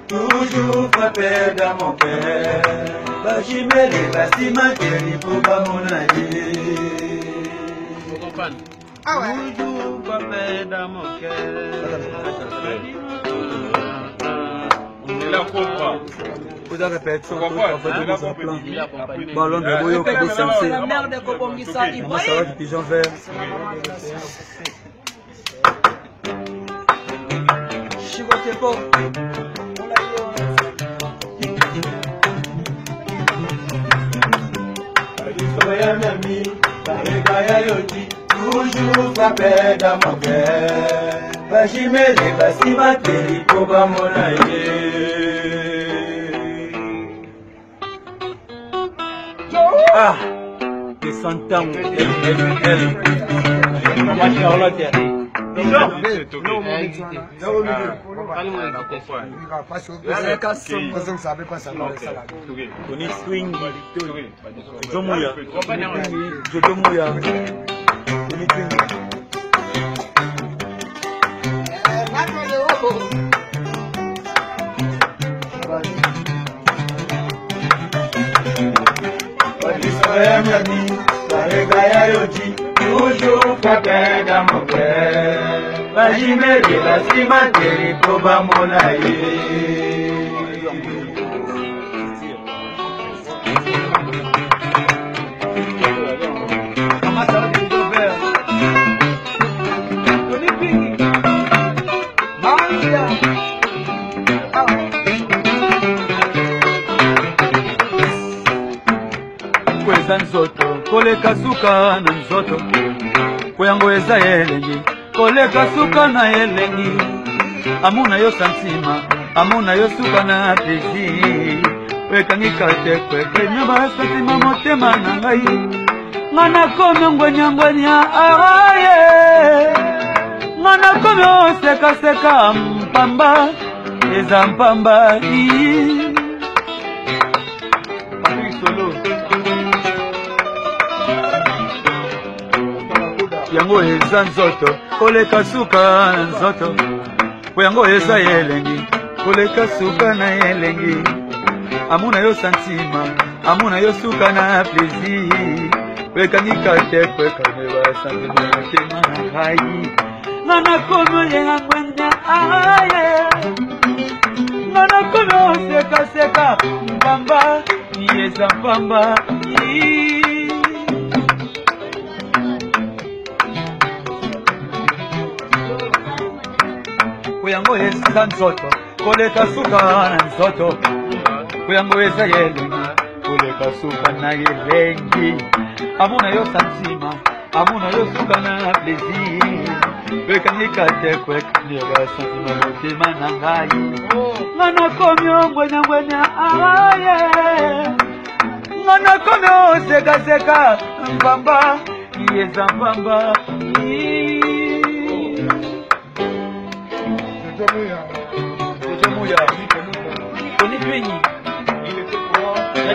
Toujours frappé dans mon cœur. Bachimele, Basimanteli, Pouba Monaï. Ah ouais. Toujours frappé dans mon cœur. Il a compris. Vous avez répété son truc en fait de mise en plan. Il Ballon de Boyo, Kobo Sensei. la mère de Kobongisa, il Maman Sarah du pigeon vert. Chigotepo. Toujours frappé dans mon cœur. Bachimele, Basimanteli, Pouba Monaï. Ah, les centaines, Maman Charlotte. Tony Swing, Jomoya, Jomoya, Tony Swing. Toujours frappé dans mon cœur. Bachimele, Basimanteli, Pouba Monaï. Maman Sarah du pigeon vert. Tony Swing. Maria. Kweza nzoto, koleka suka na nzoto. Kweyango eza elengi, koleka suka na elengi. Amuna yo santima, amuna yo suka na plaisir. Wekangika te kweke nyaba santima motema na ngai. Ngana komi ngwenya araye. Ngana komi seka seka mpamba, eza mpamba ii. Solo. Yango eza nzoto, koleka suka na nzoto. Yango eza elengi, koleka suka na elengi. Amuna yo santima, amuna yo suka na plaisir. Wekangika te kweka nyeba santima motema na ngai. Ngana komi ngwenya araye. Ngana komi seka seka mpamba, eza mpamba ii. Kuyango eza nzoto, koleka suka na nzoto. Kuyango eza elengi, koleka suka na elengi. Amuna yo santima, amuna yo suka na plaisir. Wekangika te kweka nyeba santima motema na ngai. Ngana komi ngwenya araye. Ngana komi seka seka mpamba, eza mpamba Jomoya, Tony Swing,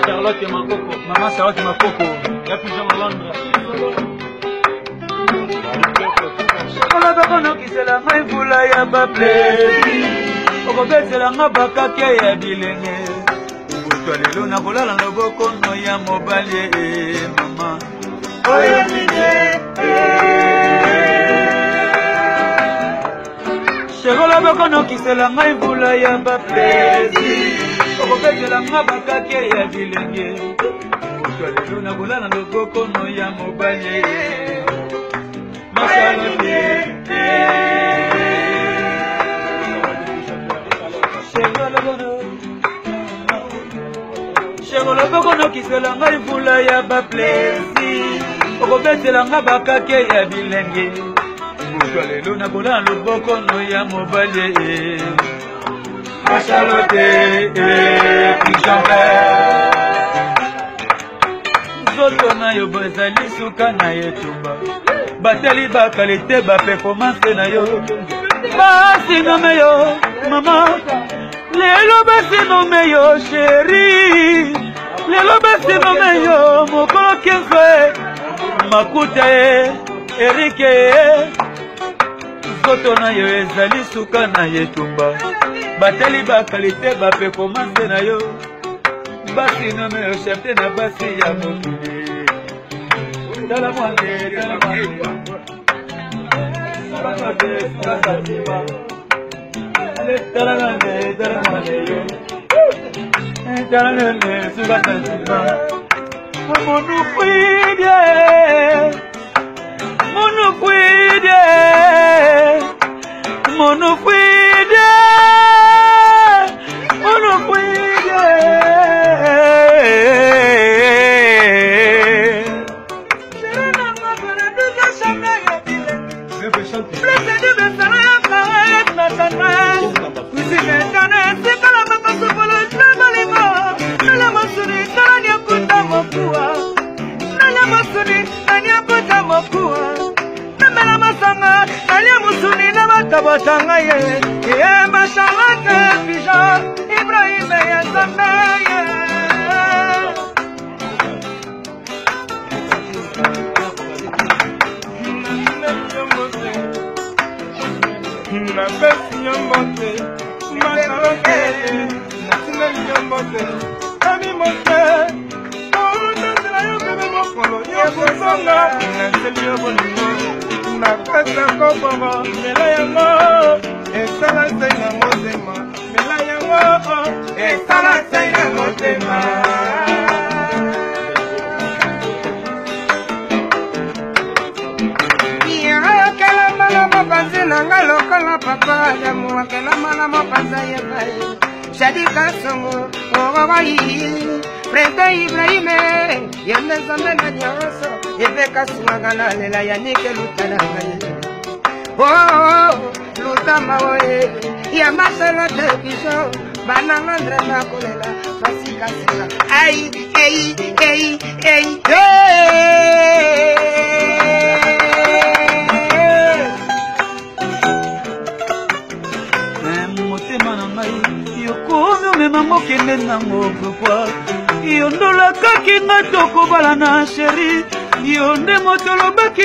Charlotte Makoko, Maman Charlotte Makoko, la pigeon Londres. Kola bakono kisela ngai vula ya ba plaisir. Okobetela nga bakake ya bilenge. Butwa lelo na kolala loboko no ya mobali mama. Oyo mine. Chegola bakono kisela ngai vula ya ba plaisir. Okobetela nga bakake ya bilenge. Butwa lelo na kolala loboko no ya mobali. Chegola bakono kisela ngai vula ya ba plaisir. Okobetela nga bakake ya bilenge. Butwa lelo na kolala loboko no ya mobali. Charlotte pigeon vert. Nzoto na yo bozali suka na yetumba. Bateli bakalite ba performance na yo. Basi nome yo mama. Lelo basi nome yo chérie. Lelo basi nome yo mokolo kenzo makuta Erike nzoto na yo ezali suka na yetumba batali bakalite baperformance na yo basi nome yo chefte na basi ya mokili tala mwane tala mwane Batanga ye mashallah Bijan Ibrahim ya Samaye na besi nyambote mashallah na nyambote kami mote na yo bebe mokolo yo kozonga na selio bonino na kasa kopama mela yango esala senga motema mela yango esala senga motema iya kala mala mapanzi nanga lokola papa ya mwa kala mala mapanza ya bai shadika songo owayi Prenda Ibrahim yende zamena nyoso yebeka sumagana lela yanike lutana kaye oh lutama oye ya masala te biso bananga ndre na kolela fasika sika ai motema na ngai yokomi omema mokende nango pourquoi yondola kaki nga tokobala na sheri yonde moto lobaki